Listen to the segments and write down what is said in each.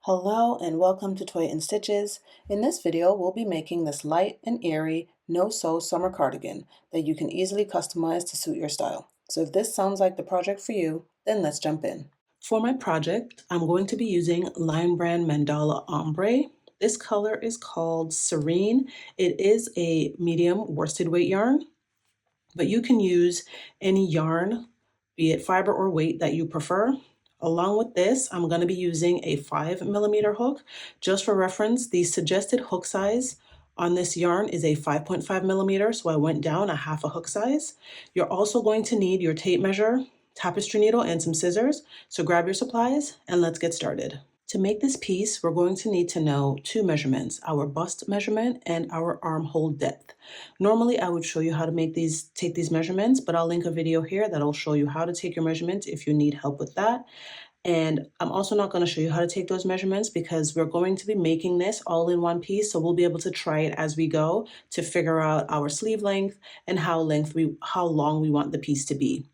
Hello and welcome to Toy and Stitches. In this video, we'll be making this light and airy no-sew summer cardigan that you can easily customize to suit your style. So if this sounds like the project for you, then let's jump in. For my project, I'm going to be using Lion Brand Mandala Ombre. This color is called Serene. It is a medium worsted weight yarn, but you can use any yarn, be it fiber or weight that you prefer. Along with this, I'm going to be using a 5mm hook. Just for reference, the suggested hook size on this yarn is a 5.5mm, so I went down a half a hook size. You're also going to need your tape measure, tapestry needle, and some scissors. So grab your supplies and let's get started. To make this piece, we're going to need to know two measurements, our bust measurement and our armhole depth. Normally, I would show you how to take these measurements, but I'll link a video here that'll show you how to take your measurements if you need help with that. And I'm also not going to show you how to take those measurements because we're going to be making this all in one piece, so we'll be able to try it as we go to figure out our sleeve length and how long we want the piece to be.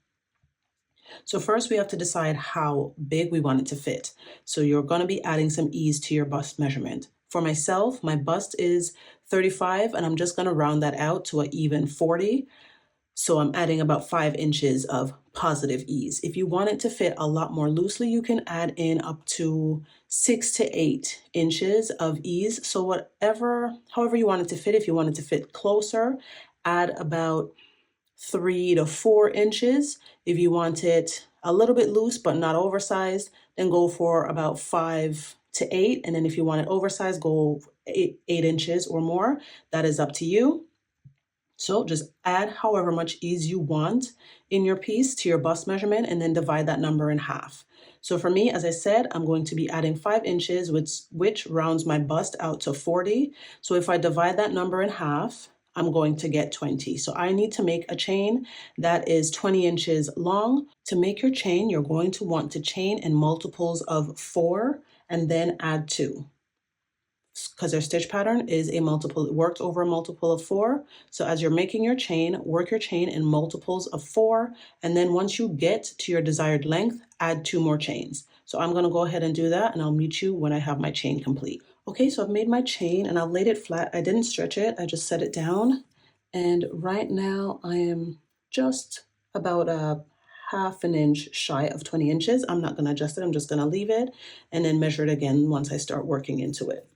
So first we have to decide how big we want it to fit. So you're going to be adding some ease to your bust measurement. For myself, my bust is 35 and I'm just going to round that out to an even 40. So I'm adding about 5 inches of positive ease. If you want it to fit a lot more loosely, you can add in up to 6 to 8 inches of ease. So however you want it to fit, if you want it to fit closer, add about 3 to 4 inches. If you want it a little bit loose but not oversized, then go for about 5 to 8. And then if you want it oversized, go 8 inches or more. That is up to you. So just add however much ease you want in your piece to your bust measurement and then divide that number in half. So for me, as I said, I'm going to be adding 5 inches, which rounds my bust out to 40. So if I divide that number in half, I'm going to get 20. So I need to make a chain that is 20 inches long. To make your chain, you're going to want to chain in multiples of 4 and then add 2. Because our stitch pattern is a multiple, it works over a multiple of 4. So as you're making your chain, work your chain in multiples of 4. And then once you get to your desired length, add 2 more chains. So I'm going to go ahead and do that and I'll meet you when I have my chain complete. Okay, so I've made my chain and I've laid it flat. I didn't stretch it, I just set it down. And right now I am just about a half an inch shy of 20 inches. I'm not going to adjust it, I'm just going to leave it and then measure it again once I start working into it.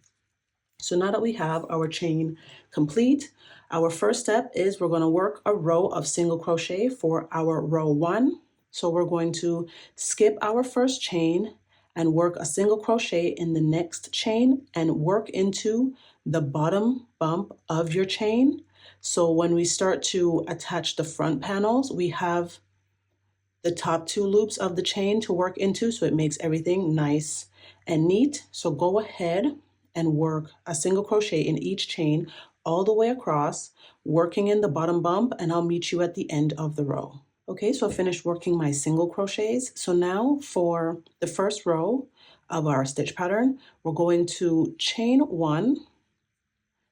So now that we have our chain complete, our first step is we're going to work a row of single crochet for our row 1. So we're going to skip our first chain and work a single crochet in the next chain and work into the bottom bump of your chain. So when we start to attach the front panels, we have the top 2 loops of the chain to work into, so it makes everything nice and neat. So go ahead and work a single crochet in each chain all the way across, working in the bottom bump, and I'll meet you at the end of the row. Okay, so I finished working my single crochets. So now for the first row of our stitch pattern, we're going to chain 1,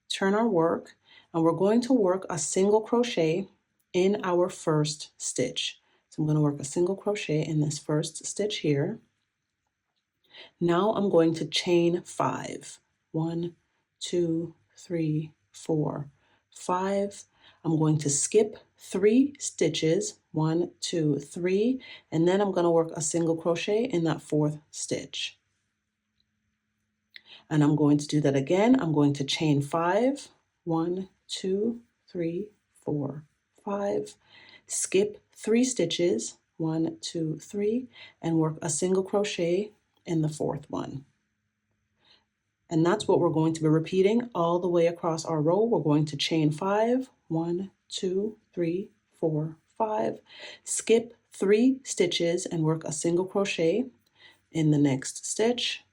turn our work, and we're going to work a single crochet in our first stitch. So I'm going to work a single crochet in this first stitch here. Now I'm going to chain 5. 1, 2, 3, 4, 5. I'm going to skip 3 stitches, 1, 2, 3, and then I'm going to work a single crochet in that 4th stitch. And I'm going to do that again. I'm going to chain 5, 1, 2, 3, 4, 5, skip 3 stitches, 1, 2, 3, and work a single crochet in the 4th one. And that's what we're going to be repeating all the way across our row. We're going to chain 5, 1, 2, 3, 4, 5, skip 3 stitches and work a single crochet in the next stitch.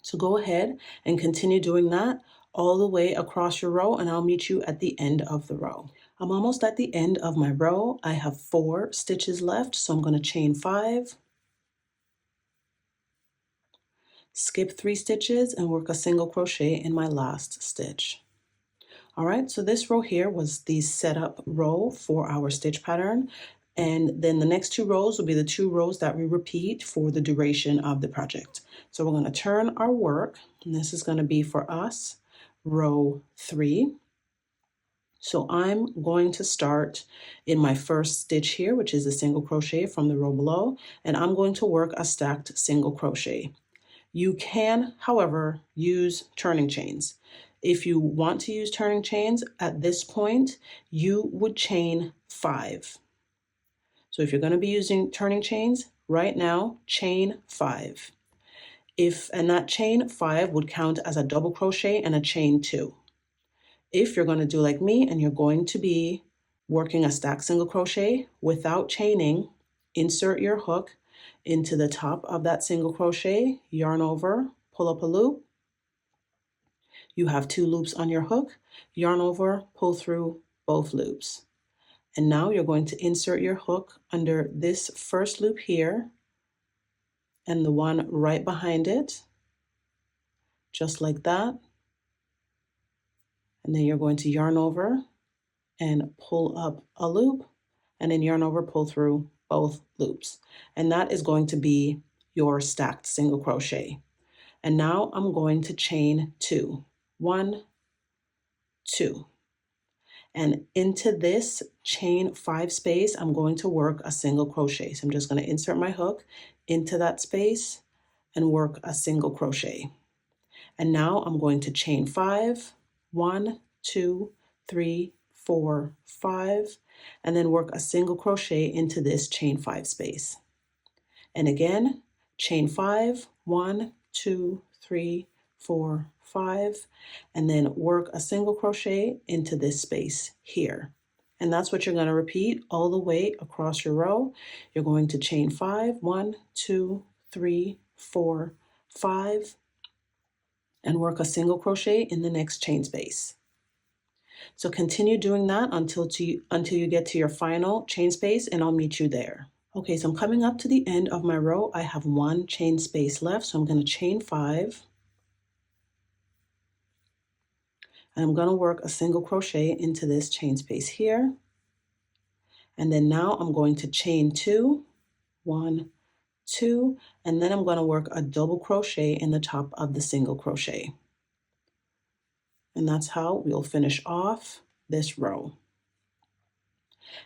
So go ahead and continue doing that all the way across your row and I'll meet you at the end of the row. I'm almost at the end of my row. I have 4 stitches left, so I'm going to chain 5, skip 3 stitches and work a single crochet in my last stitch. All right, so this row here was the setup row for our stitch pattern. And then the next 2 rows will be the 2 rows that we repeat for the duration of the project. So we're going to turn our work, and this is going to be for us row 3. So I'm going to start in my first stitch here, which is a single crochet from the row below, and I'm going to work a stacked single crochet. You can, however, use turning chains. If you want to use turning chains at this point, you would chain 5. So if you're going to be using turning chains right now, chain 5. And that chain 5 would count as a double crochet and a chain 2. If you're going to do like me and you're going to be working a stacked single crochet without chaining, insert your hook into the top of that single crochet, yarn over, pull up a loop. You have 2 loops on your hook, yarn over, pull through both loops. And now you're going to insert your hook under this first loop here and the one right behind it, just like that. And then you're going to yarn over and pull up a loop, and then yarn over, pull through both loops. And that is going to be your stacked single crochet. And now I'm going to chain 2. 1, 2. And into this chain 5 space, I'm going to work a single crochet. So I'm just going to insert my hook into that space and work a single crochet. And now I'm going to chain 5, 1, 2, 3, 4, 5, and then work a single crochet into this chain 5 space. And again, chain 5, 1, 2, 3, 4, 5, and then work a single crochet into this space here. And that's what you're going to repeat all the way across your row. You're going to chain 5, 1, 2, 3, 4, 5, and work a single crochet in the next chain space. So continue doing that until you get to your final chain space, and I'll meet you there. Okay, so I'm coming up to the end of my row. I have 1 chain space left, so I'm going to chain 5. And I'm going to work a single crochet into this chain space here. And then now I'm going to chain 2, 1, 2, and then I'm going to work a double crochet in the top of the single crochet. And that's how we'll finish off this row.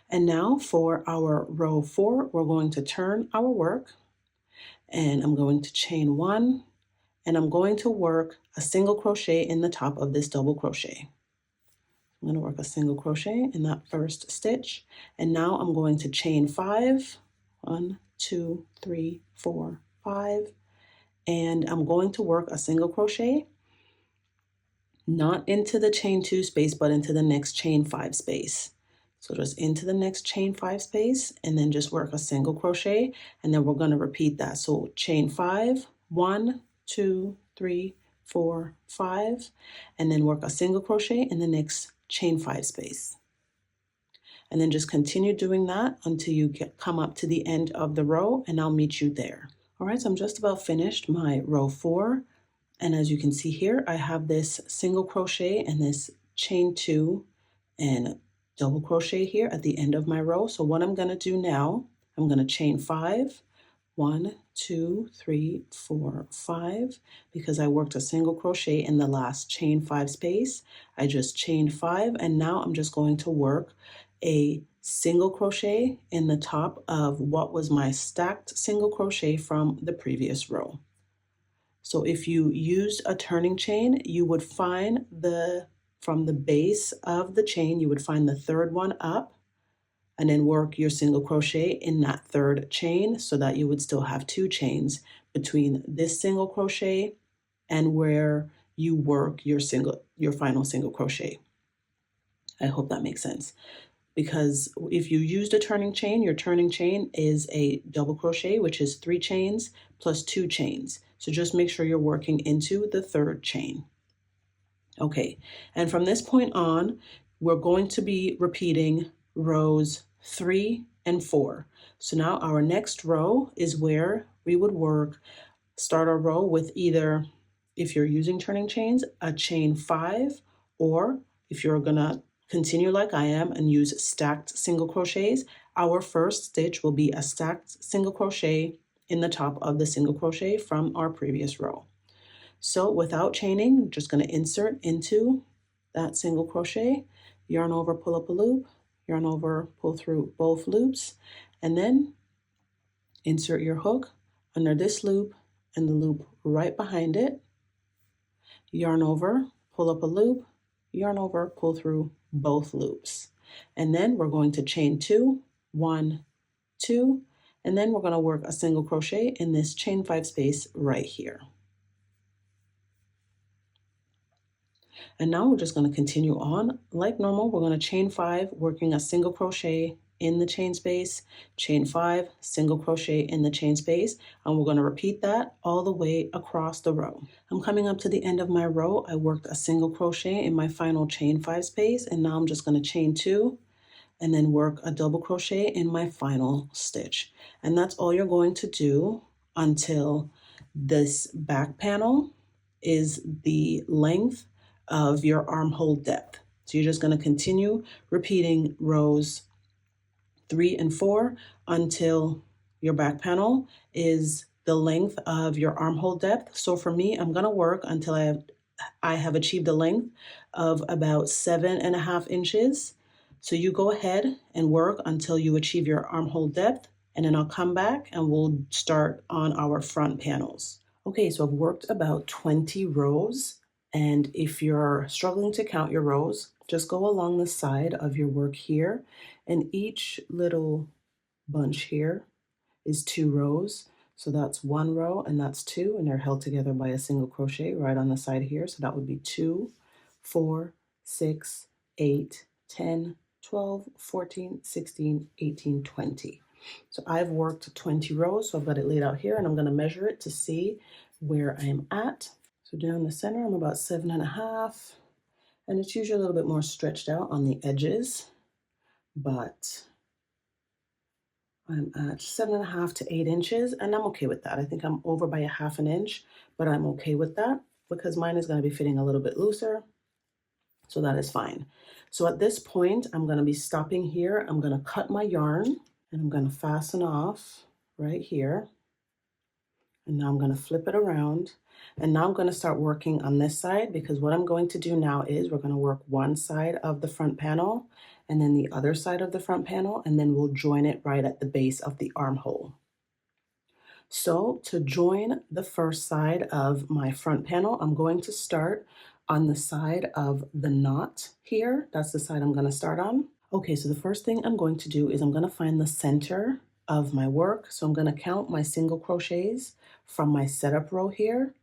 And now for our row 4, we're going to turn our work, and I'm going to chain 1, and I'm going to work a single crochet in the top of this double crochet. I'm going to work a single crochet in that first stitch, and now I'm going to chain 5, 1, 2, 3, 4, 5, and I'm going to work a single crochet, not into the chain 2 space, but into the next chain 5 space. So just into the next chain 5 space, and then just work a single crochet, and then we're going to repeat that. So chain 5, 1, 2, 3, 4, 5, and then work a single crochet in the next chain 5 space. And then just continue doing that until you come up to the end of the row, and I'll meet you there. All right, so I'm just about finished my row 4. And as you can see here, I have this single crochet and this chain 2 and double crochet here at the end of my row. So what I'm going to do now, I'm going to chain 5, 1, 2, 3, 4, 5, because I worked a single crochet in the last chain 5 space. I just chained 5, and now I'm just going to work a single crochet in the top of what was my stacked single crochet from the previous row. So if you used a turning chain, you would find from the base of the chain, you would find the third one up, and then work your single crochet in that third chain so that you would still have 2 chains between this single crochet and where you work your final single crochet. I hope that makes sense. Because if you used a turning chain, your turning chain is a double crochet, which is 3 chains plus 2 chains. So just make sure you're working into the third chain. Okay, and from this point on, we're going to be repeating rows 3 and 4. So now our next row is where we would start our row with either, if you're using turning chains, a chain 5, or if you're gonna continue like I am and use stacked single crochets, Our first stitch will be a stacked single crochet in the top of the single crochet from our previous row. So without chaining, just going to insert into that single crochet, yarn over, pull up a loop, yarn over, pull through both loops, and then insert your hook under this loop and the loop right behind it, yarn over, pull up a loop, yarn over, pull through both loops. And then we're going to chain 2, 1, 2, and then we're going to work a single crochet in this chain 5 space right here. And now we're just going to continue on like normal. We're going to chain 5, working a single crochet in the chain space, chain 5, single crochet in the chain space, and we're going to repeat that all the way across the row. I'm coming up to the end of my row. I worked a single crochet in my final chain 5 space, and now I'm just going to chain 2 and then work a double crochet in my final stitch. And that's all you're going to do until this back panel is the length of your armhole depth. So you're just going to continue repeating rows 3 and 4 until your back panel is the length of your armhole depth. So for me, I'm going to work until I have achieved a length of about 7.5 inches. So you go ahead and work until you achieve your armhole depth, and then I'll come back and we'll start on our front panels. Okay, so I've worked about 20 rows, and if you're struggling to count your rows, just go along the side of your work here, and each little bunch here is 2 rows. So that's 1 row and that's 2, and they're held together by a single crochet right on the side here. So that would be 2, 4, 6, 8, 10, 12, 14, 16, 18, 20. So I've worked 20 rows, so I've got it laid out here, and I'm going to measure it to see where I'm at. So down the center, I'm about 7.5, and it's usually a little bit more stretched out on the edges, but I'm at 7.5 to 8 inches, and I'm okay with that. I think I'm over by 1/2 inch, but I'm okay with that because mine is going to be fitting a little bit looser, so that is fine. So at this point, I'm going to be stopping here. I'm going to cut my yarn, and I'm going to fasten off right here. And now I'm going to flip it around. And now I'm going to start working on this side, because what I'm going to do now is we're going to work one side of the front panel and then the other side of the front panel, and then we'll join it right at the base of the armhole. So to join the first side of my front panel, I'm going to start on the side of the knot here. That's the side I'm going to start on. Okay, so the first thing I'm going to do is I'm going to find the center of my work. So I'm going to count my single crochets from my setup row here.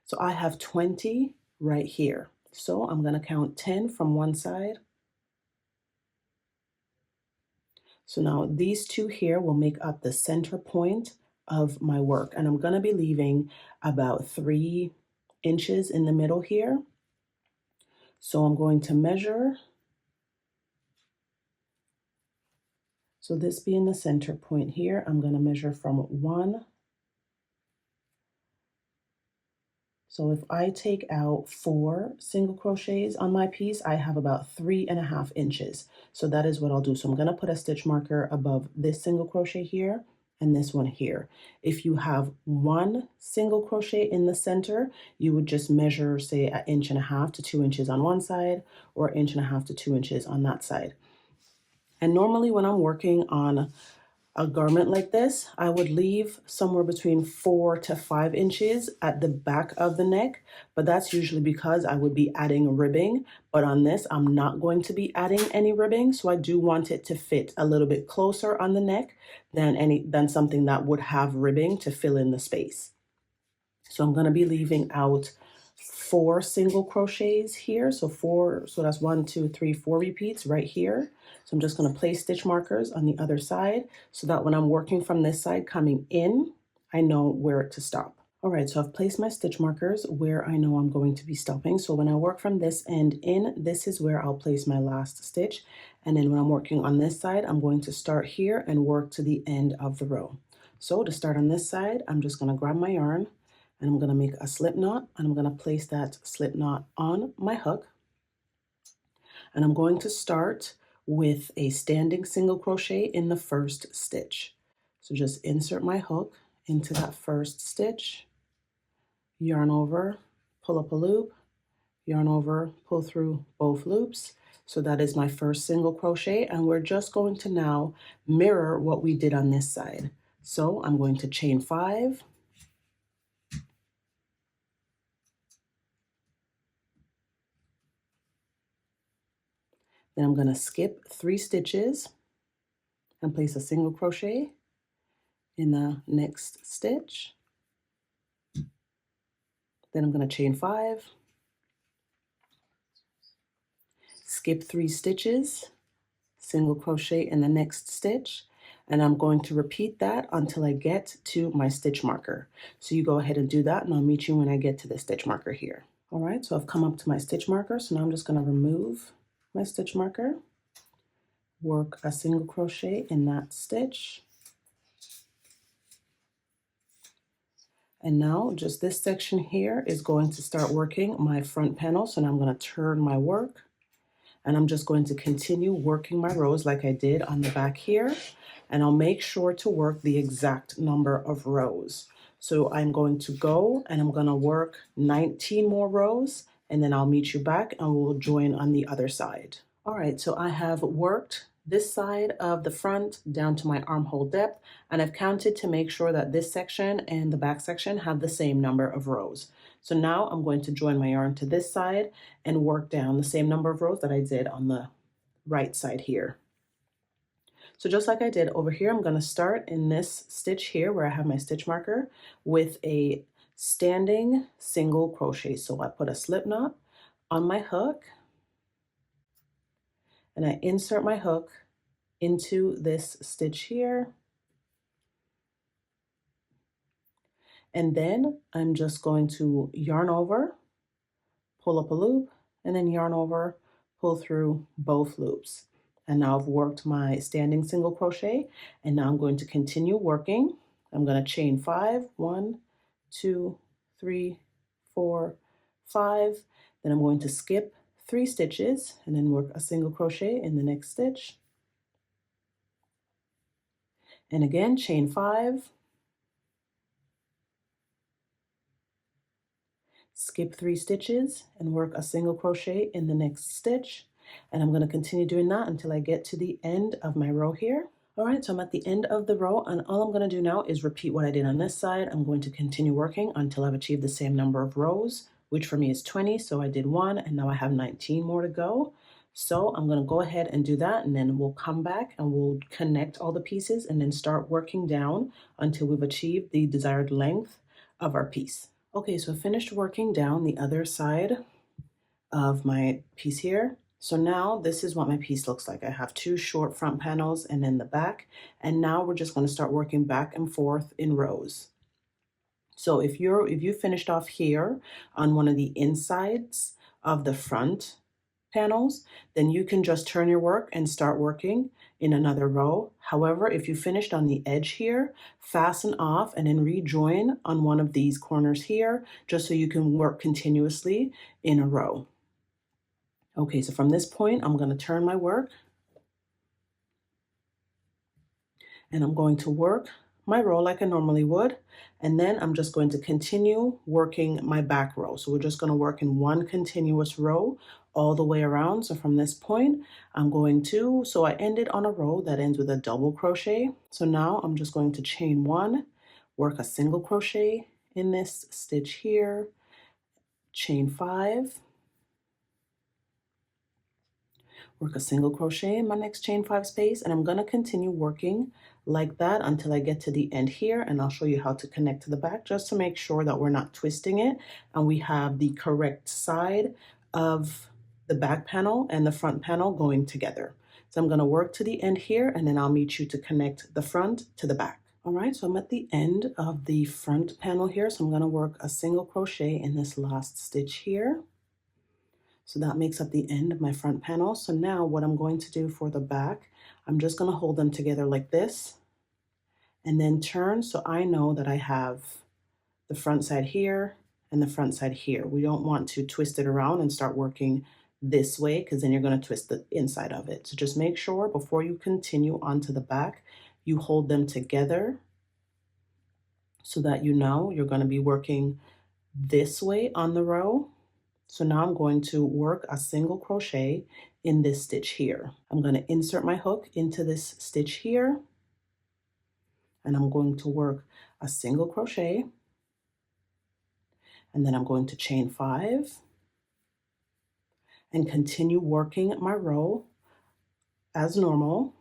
So I have 20 right here. So I'm going to count 10 from one side. So now these 2 here will make up the center point of my work, and I'm going to be leaving about 3 inches in the middle here. So I'm going to measure. So this being the center point here, I'm going to measure from 1. So if I take out 4 single crochets on my piece, I have about 3.5 inches. So that is what I'll do. So I'm going to put a stitch marker above this single crochet here and this one here. If you have 1 single crochet in the center, you would just measure, say, 1.5 inches to 2 inches on one side, or 1.5 inches to 2 inches on that side. And normally when I'm working on a garment like this, I would leave somewhere between 4 to 5 inches at the back of the neck, but that's usually because I would be adding ribbing. But on this, I'm not going to be adding any ribbing, so I do want it to fit a little bit closer on the neck than something that would have ribbing to fill in the space. So I'm going to be leaving out 4 single crochets here. So that's 1, 2, 3, 4 repeats right here. So I'm just going to place stitch markers on the other side so that when I'm working from this side coming in, I know where to stop. All right, so I've placed my stitch markers where I know I'm going to be stopping. So when I work from this end in, this is where I'll place my last stitch. And then when I'm working on this side, I'm going to start here and work to the end of the row. So to start on this side, I'm just going to grab my yarn, And I'm going to make a slip knot, and I'm going to place that slip knot on my hook. And I'm going to start with a standing single crochet in the first stitch. So just insert my hook into that first stitch, yarn over, pull up a loop, yarn over, pull through both loops. So that is my first single crochet, and we're just going to now mirror what we did on this side. So I'm going to chain 5, then I'm going to skip 3 stitches and place a single crochet in the next stitch. Then I'm going to chain 5, skip 3 stitches, single crochet in the next stitch, and I'm going to repeat that until I get to my stitch marker. So you go ahead and do that, and I'll meet you when I get to the stitch marker here. All right, so I've come up to my stitch marker, so now I'm just going to remove my stitch marker, work a single crochet in that stitch, and now just this section here is going to start working my front panel. So now I'm going to turn my work, and I'm just going to continue working my rows like I did on the back here, and I'll make sure to work the exact number of rows. So I'm going to go and I'm going to work 19 more rows, and then I'll meet you back and we'll join on the other side. All right, so I have worked this side of the front down to my armhole depth, and I've counted to make sure that this section and the back section have the same number of rows. So now I'm going to join my yarn to this side and work down the same number of rows that I did on the right side here. So just like I did over here, I'm going to start in this stitch here where I have my stitch marker with a standing single crochet. So I put a slip knot on my hook, and I insert my hook into this stitch here. And then I'm just going to yarn over, pull up a loop, and then yarn over, pull through both loops. And now I've worked my standing single crochet, and now I'm going to continue working. I'm going to chain 5, 1, 2, 3, 4, 5. Then I'm going to skip 3 stitches and then work a single crochet in the next stitch. And again, chain 5, skip 3 stitches and work a single crochet in the next stitch. And I'm going to continue doing that until I get to the end of my row here. All right, so I'm at the end of the row, and all I'm going to do now is repeat what I did on this side. I'm going to continue working until I've achieved the same number of rows, which for me is 20. So I did 1, and now I have 19 more to go. So I'm going to go ahead and do that, and then we'll come back and we'll connect all the pieces and then start working down until we've achieved the desired length of our piece. Okay, so I finished working down the other side of my piece here. So now this is what my piece looks like. I have 2 short front panels and then the back, and now we're just going to start working back and forth in rows. So if you finished off here on one of the insides of the front panels, then you can just turn your work and start working in another row. However, if you finished on the edge here, fasten off and then rejoin on one of these corners here, just so you can work continuously in a row. Okay, so from this point, I'm going to turn my work, and I'm going to work my row like I normally would, and then I'm just going to continue working my back row. So we're just going to work in one continuous row all the way around. So from this point, so I ended on a row that ends with a double crochet. So now I'm just going to chain 1, work a single crochet in this stitch here, chain 5, work a single crochet in my next chain 5 space, and I'm going to continue working like that until I get to the end here, and I'll show you how to connect to the back just to make sure that we're not twisting it and we have the correct side of the back panel and the front panel going together. So I'm going to work to the end here, and then I'll meet you to connect the front to the back. All right, so I'm at the end of the front panel here, so I'm going to work a single crochet in this last stitch here. So that makes up the end of my front panel. So now what I'm going to do for the back, I'm just going to hold them together like this and then turn so I know that I have the front side here, and the front side here. We don't want to twist it around and start working this way because then you're going to twist the inside of it. So just make sure before you continue onto the back, you hold them together so that you know you're going to be working this way on the row. So now I'm going to work a single crochet in this stitch here. I'm going to insert my hook into this stitch here, and I'm going to work a single crochet, and then I'm going to chain 5 and continue working my row as normal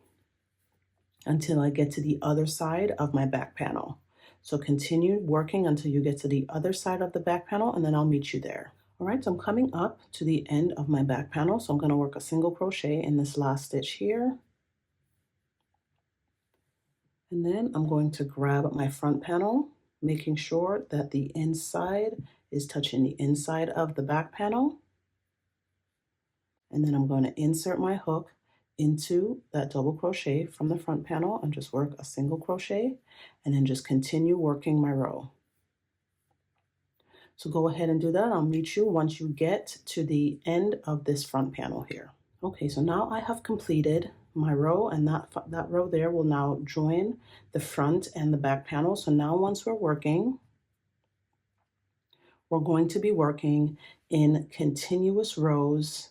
until I get to the other side of my back panel. So continue working until you get to the other side of the back panel, and then I'll meet you there. All right, so I'm coming up to the end of my back panel, so I'm going to work a single crochet in this last stitch here. And then I'm going to grab my front panel, making sure that the inside is touching the inside of the back panel. And then I'm going to insert my hook into that double crochet from the front panel and just work a single crochet and then just continue working my row. So go ahead and do that. I'll meet you once you get to the end of this front panel here. Okay, so now I have completed my row, and that row there will now join the front and the back panel. So now once we're working, we're going to be working in continuous rows.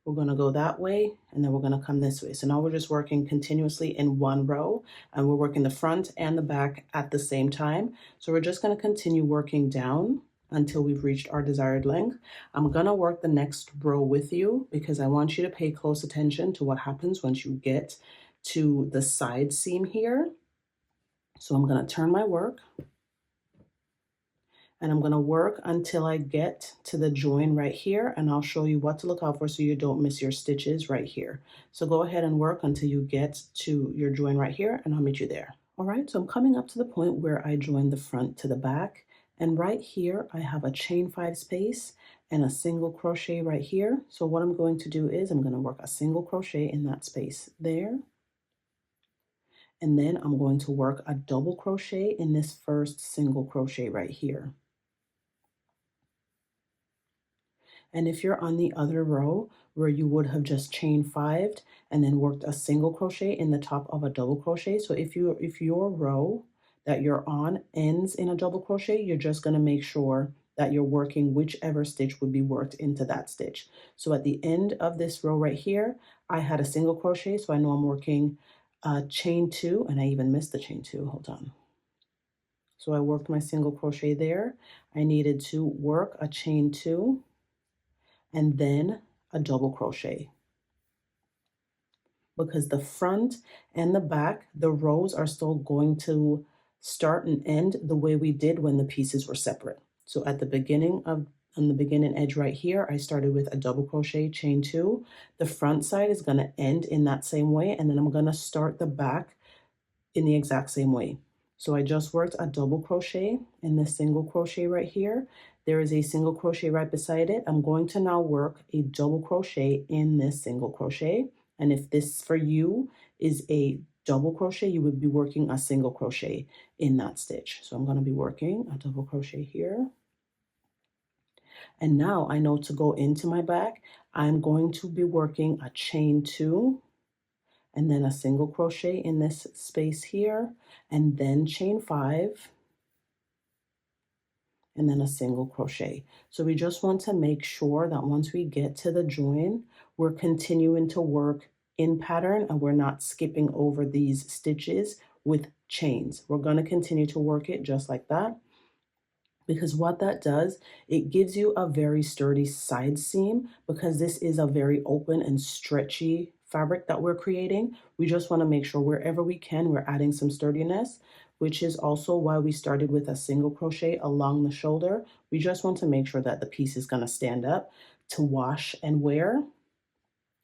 We're going to go that way, and then we're going to come this way. So now we're just working continuously in one row, and we're working the front and the back at the same time. So we're just going to continue working down until we've reached our desired length. I'm going to work the next row with you because I want you to pay close attention to what happens once you get to the side seam here. So I'm going to turn my work, and I'm going to work until I get to the join right here, and I'll show you what to look out for so you don't miss your stitches right here. So go ahead and work until you get to your join right here, and I'll meet you there. All right, so I'm coming up to the point where I join the front to the back, and right here I have a chain 5 space and a single crochet right here. So what I'm going to do is I'm going to work a single crochet in that space there. And then I'm going to work a double crochet in this first single crochet right here. And if you're on the other row where you would have just chain 5'd and then worked a single crochet in the top of a double crochet. So if your row that you're on ends in a double crochet, you're just going to make sure that you're working whichever stitch would be worked into that stitch. So at the end of this row right here, I had a single crochet, so I know I'm working chain 2, and I even missed the chain 2. Hold on. So I worked my single crochet there. I needed to work a chain 2 and then a double crochet, because the front and the back, the rows are still going to start and end the way we did when the pieces were separate. So at the beginning on the beginning edge right here, I started with a double crochet, chain 2. The front side is going to end in that same way, and then I'm going to start the back in the exact same way. So I just worked a double crochet in this single crochet right here. There is a single crochet right beside it. I'm going to now work a double crochet in this single crochet. And if this for you is a double crochet, you would be working a single crochet in that stitch. So I'm going to be working a double crochet here. And now I know to go into my back, I'm going to be working a chain 2 and then a single crochet in this space here, and then chain 5 and then a single crochet. So we just want to make sure that once we get to the join, we're continuing to work in pattern and we're not skipping over these stitches with chains. We're going to continue to work it just like that, because what that does, it gives you a very sturdy side seam, because this is a very open and stretchy fabric that we're creating. We just want to make sure wherever we can, we're adding some sturdiness, which is also why we started with a single crochet along the shoulder. We just want to make sure that the piece is going to stand up to wash and wear.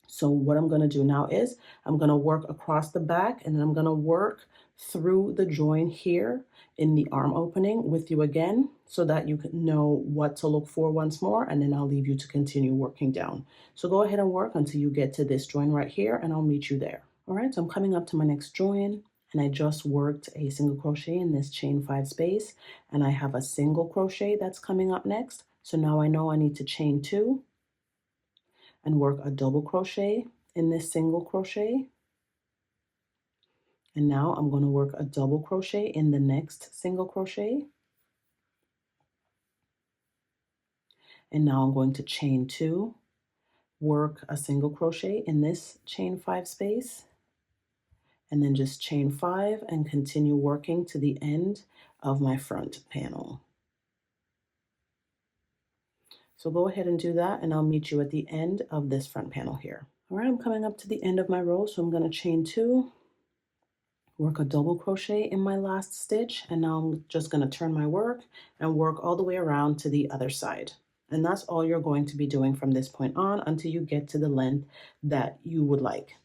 So what I'm going to do now is I'm going to work across the back, and then I'm going to work through the join here in the arm opening with you again, so that you can know what to look for once more, and then I'll leave you to continue working down. So go ahead and work until you get to this join right here, and I'll meet you there. All right, so I'm coming up to my next join, and I just worked a single crochet in this chain 5 space, and I have a single crochet that's coming up next. So now I know I need to chain 2 and work a double crochet in this single crochet. And now I'm going to work a double crochet in the next single crochet. And now I'm going to chain 2, work a single crochet in this chain 5 space, and then just chain 5 and continue working to the end of my front panel. So go ahead and do that, and I'll meet you at the end of this front panel here. All right, I'm coming up to the end of my row, so I'm going to chain 2, work a double crochet in my last stitch, and now I'm just going to turn my work and work all the way around to the other side. And that's all you're going to be doing from this point on until you get to the length that you would like.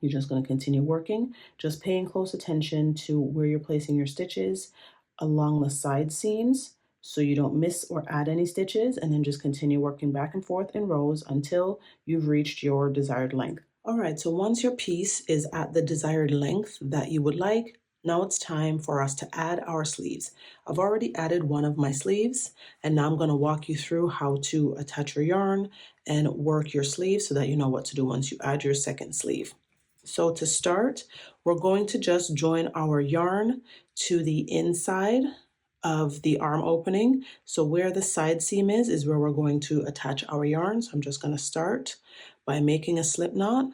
You're just going to continue working, just paying close attention to where you're placing your stitches along the side seams so you don't miss or add any stitches, and then just continue working back and forth in rows until you've reached your desired length. All right, so once your piece is at the desired length that you would like, now it's time for us to add our sleeves. I've already added one of my sleeves, and now I'm going to walk you through how to attach your yarn and work your sleeve so that you know what to do once you add your second sleeve. So to start, we're going to just join our yarn to the inside of the arm opening. So where the side seam is where we're going to attach our yarn. So I'm just going to start by making a slip knot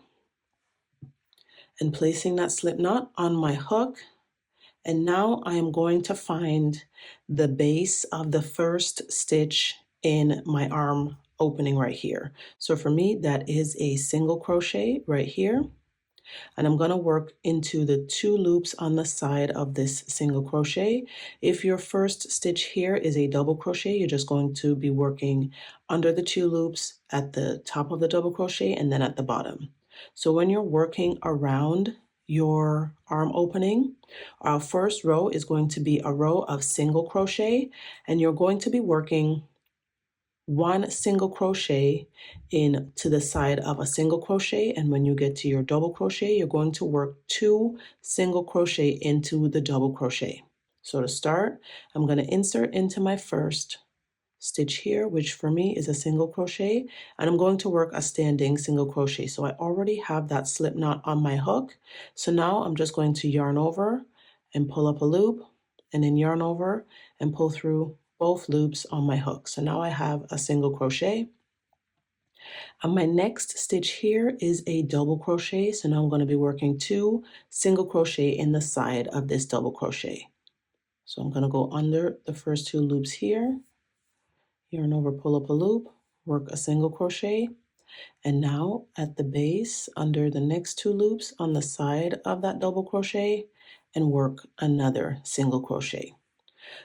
and placing that slip knot on my hook. And now I am going to find the base of the first stitch in my arm opening right here. So for me, that is a single crochet right here. And I'm going to work into the 2 loops on the side of this single crochet. If your first stitch here is a double crochet, you're just going to be working under the 2 loops at the top of the double crochet and then at the bottom. So when you're working around your arm opening, our first row is going to be a row of single crochet, and you're going to be working 1 single crochet in to the side of a single crochet, and when you get to your double crochet, you're going to work 2 single crochet into the double crochet. So to start, I'm going to insert into my first stitch here, which for me is a single crochet, and I'm going to work a standing single crochet. So I already have that slip knot on my hook. So now I'm just going to yarn over and pull up a loop, and then yarn over and pull through both loops on my hook. So now I have a single crochet. And my next stitch here is a double crochet. So now I'm going to be working 2 single crochet in the side of this double crochet. So I'm going to go under the first 2 loops here, yarn over, pull up a loop, work a single crochet, and now at the base under the next 2 loops on the side of that double crochet and work another single crochet.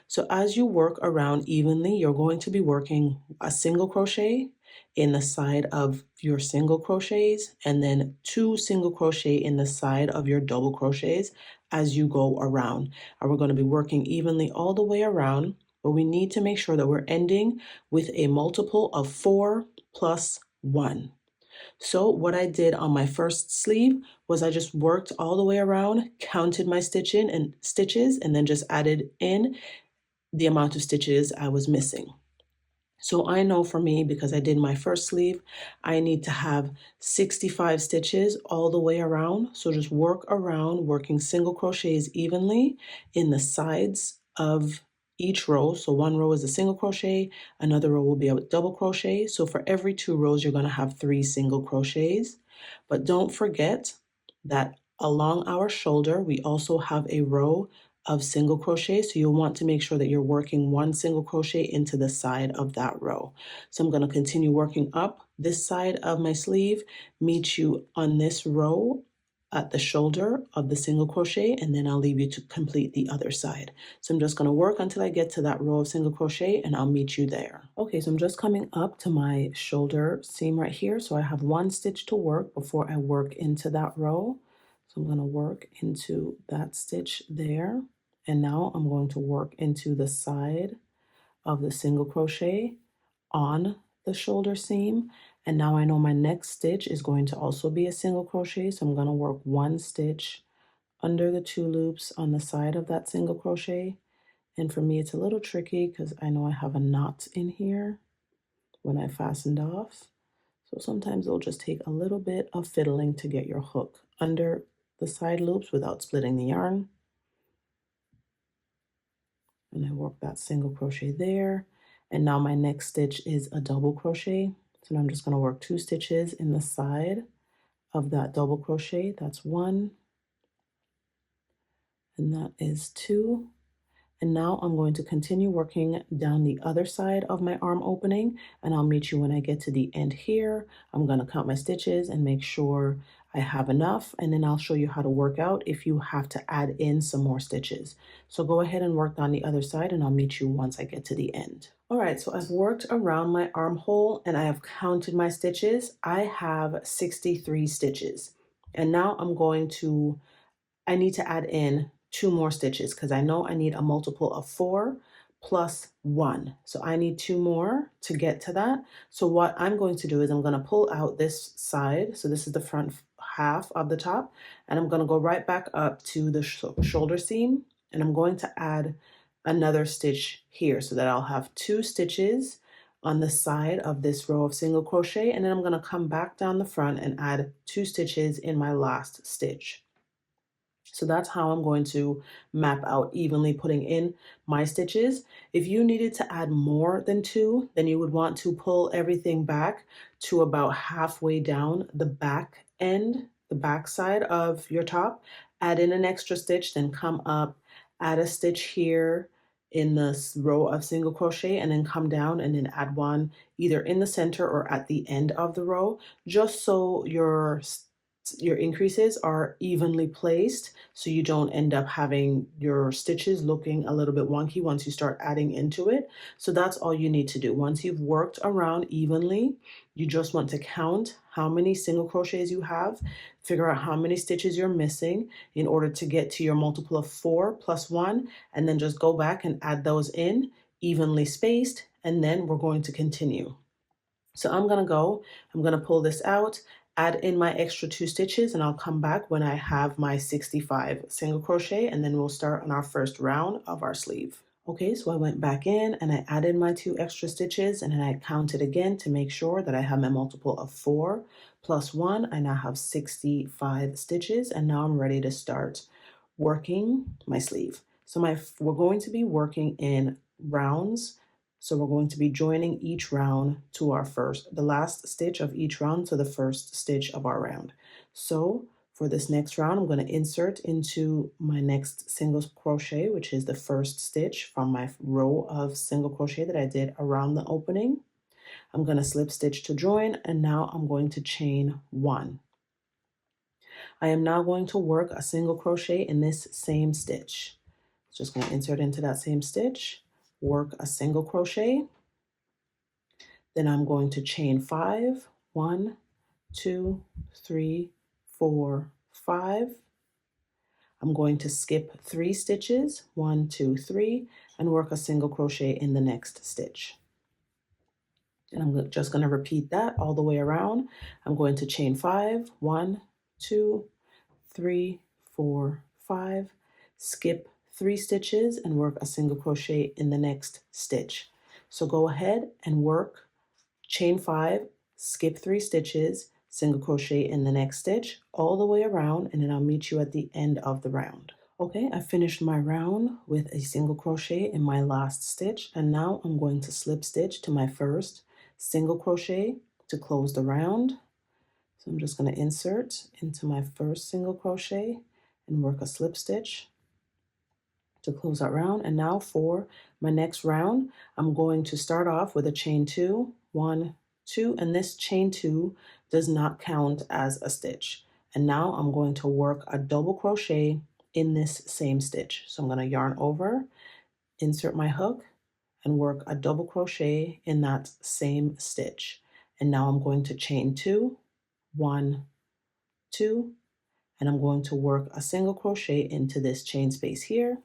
So as you work around evenly, you're going to be working a single crochet in the side of your single crochets and then 2 single crochet in the side of your double crochets as you go around. And we're going to be working evenly all the way around, but we need to make sure that we're ending with a multiple of 4 plus 1. So what I did on my first sleeve was I just worked all the way around, counted my stitches, and then just added in the amount of stitches I was missing. So I know for me, because I did my first sleeve, I need to have 65 stitches all the way around. So just work around, working single crochets evenly in the sides of each row. So one row is a single crochet, another row will be a double crochet. So for every 2 rows, you're going to have 3 single crochets. But don't forget that along our shoulder, we also have a row of single crochet, so you'll want to make sure that you're working 1 single crochet into the side of that row. So I'm going to continue working up this side of my sleeve, meet you on this row at the shoulder of the single crochet, and then I'll leave you to complete the other side. So I'm just going to work until I get to that row of single crochet, and I'll meet you there. Okay, so I'm just coming up to my shoulder seam right here, so I have 1 stitch to work before I work into that row. So I'm going to work into that stitch there. And now I'm going to work into the side of the single crochet on the shoulder seam. And now I know my next stitch is going to also be a single crochet. So I'm going to work 1 stitch under the 2 loops on the side of that single crochet. And for me, it's a little tricky because I know I have a knot in here when I fastened off. So sometimes it'll just take a little bit of fiddling to get your hook under the side loops without splitting the yarn. And I work that single crochet there. And now my next stitch is a double crochet. So now I'm just going to work 2 stitches in the side of that double crochet. That's 1, and that is 2. And now I'm going to continue working down the other side of my arm opening, and I'll meet you when I get to the end here. I'm going to count my stitches and make sure I have enough, and then I'll show you how to work out if you have to add in some more stitches. So go ahead and work on the other side, and I'll meet you once I get to the end. All right, so I've worked around my armhole and I have counted my stitches. I have 63 stitches. And now I need to add in 2 more stitches because I know I need a multiple of 4 plus 1. So I need 2 more to get to that. So what I'm going to do is I'm going to pull out this side. So this is the front half of the top, and I'm going to go right back up to the shoulder seam, and I'm going to add another stitch here so that I'll have 2 stitches on the side of this row of single crochet, and then I'm going to come back down the front and add 2 stitches in my last stitch. So that's how I'm going to map out evenly putting in my stitches. If you needed to add more than 2, then you would want to pull everything back to about halfway down the back end, the back side of your top, add in an extra stitch, then come up, add a stitch here in this row of single crochet, and then come down and then add one either in the center or at the end of the row, just so your increases are evenly placed, so you don't end up having your stitches looking a little bit wonky once you start adding into it. So that's all you need to do. Once you've worked around evenly, you just want to count how many single crochets you have, figure out how many stitches you're missing in order to get to your multiple of 4 plus 1, and then just go back and add those in evenly spaced, and then we're going to continue. So I'm going to pull this out, add in my extra 2 stitches, and I'll come back when I have my 65 single crochet, and then we'll start on our first round of our sleeve. Okay, so I went back in and I added my 2 extra stitches, and then I counted again to make sure that I have my multiple of 4 plus 1. I now have 65 stitches, and now I'm ready to start working my sleeve. So we're going to be working in rounds. So we're going to be joining each round to the last stitch of each round to the first stitch of our round. So for this next round, I'm going to insert into my next single crochet, which is the first stitch from my row of single crochet that I did around the opening. I'm going to slip stitch to join, and now I'm going to chain 1. I am now going to work a single crochet in this same stitch. Just going to insert into that same stitch, work a single crochet, then I'm going to chain 5, 1, 2, 3, 4, 5. I'm going to skip 3 stitches, 1, 2, 3, and work a single crochet in the next stitch. And I'm just going to repeat that all the way around. I'm going to chain 5, 1, 2, 3, 4, 5, skip 3 stitches and work a single crochet in the next stitch. So go ahead and work chain 5, skip 3 stitches, single crochet in the next stitch all the way around, and then I'll meet you at the end of the round. Okay, I finished my round with a single crochet in my last stitch, and now I'm going to slip stitch to my first single crochet to close the round. So I'm just going to insert into my first single crochet and work a slip stitch to close that round. And now for my next round, I'm going to start off with a chain 2, 1, 2, and this chain 2 does not count as a stitch. And now I'm going to work a double crochet in this same stitch. So I'm going to yarn over, insert my hook, and work a double crochet in that same stitch. And now I'm going to chain 2, 1, 2, and I'm going to work a single crochet into this chain space here.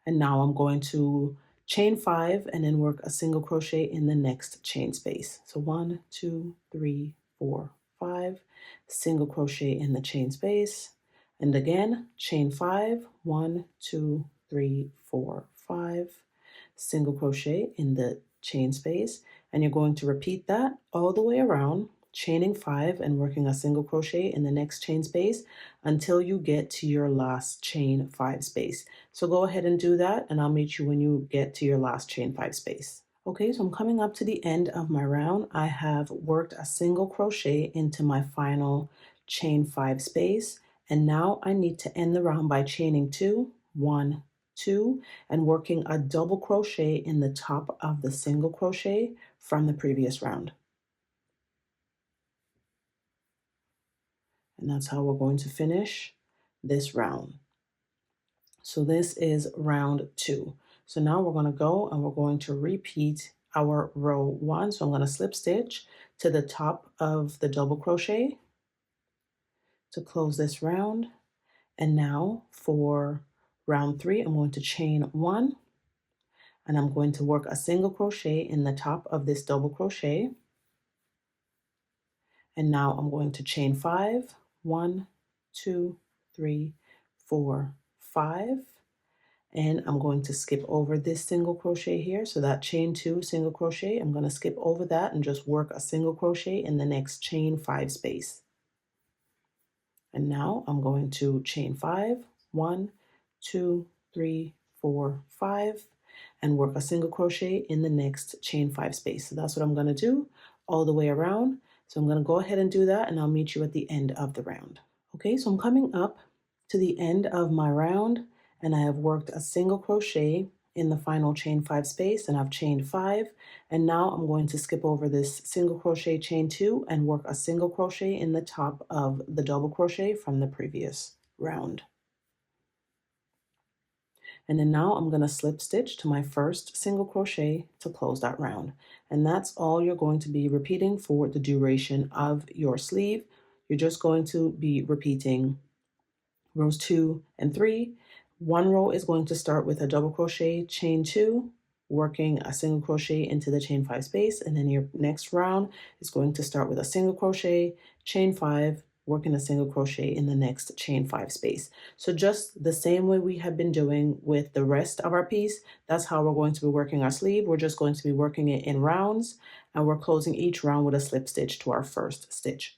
And now I'm going to chain 5 and then work a single crochet in the next chain space. So 1, 2, 3, 4, 5. single crochet in the chain space, and again chain 5, 1, 2, 3, 4, 5, single crochet in the chain space, and you're going to repeat that all the way around, chaining 5 and working a single crochet in the next chain space until you get to your last chain 5 space. So go ahead and do that, and I'll meet you when you get to your last chain 5 space. Okay, so I'm coming up to the end of my round. I have worked a single crochet into my final chain 5 space, and now I need to end the round by chaining 2, 1, 2, and working a double crochet in the top of the single crochet from the previous round. And that's how we're going to finish this round. So this is round 2. So now we're going to go and we're going to repeat our row 1. So I'm going to slip stitch to the top of the double crochet to close this round. And now for round 3, I'm going to chain 1, and I'm going to work a single crochet in the top of this double crochet. And now I'm going to chain 5, 1, 2, 3, 4, 5. And I'm going to skip over this single crochet here. So that chain 2 single crochet, I'm going to skip over that and just work a single crochet in the next chain 5 space. And now I'm going to chain 5, 1, 2, 3, 4, 5, and work a single crochet in the next chain 5 space. So that's what I'm going to do all the way around. So I'm going to go ahead and do that, and I'll meet you at the end of the round. Okay, so I'm coming up to the end of my round, and I have worked a single crochet in the final chain 5 space, and I've chained 5, and now I'm going to skip over this single crochet, chain 2, and work a single crochet in the top of the double crochet from the previous round. And then now I'm going to slip stitch to my first single crochet to close that round. And that's all you're going to be repeating for the duration of your sleeve. You're just going to be repeating rows 2 and 3. One row is going to start with a double crochet, chain 2, working a single crochet into the chain 5 space, and then your next round is going to start with a single crochet, chain 5, working a single crochet in the next chain 5 space. So just the same way we have been doing with the rest of our piece, that's how we're going to be working our sleeve. We're just going to be working it in rounds, and we're closing each round with a slip stitch to our first stitch.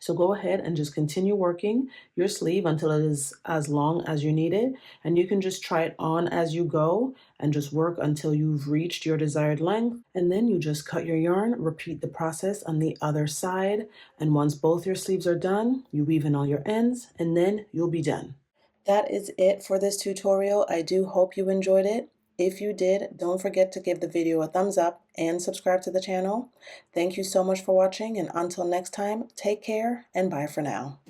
So go ahead and just continue working your sleeve until it is as long as you need it. And you can just try it on as you go and just work until you've reached your desired length. And then you just cut your yarn, repeat the process on the other side. And once both your sleeves are done, you weave in all your ends, and then you'll be done. That is it for this tutorial. I do hope you enjoyed it. If you did, don't forget to give the video a thumbs up and subscribe to the channel. Thank you so much for watching, and until next time, take care and bye for now.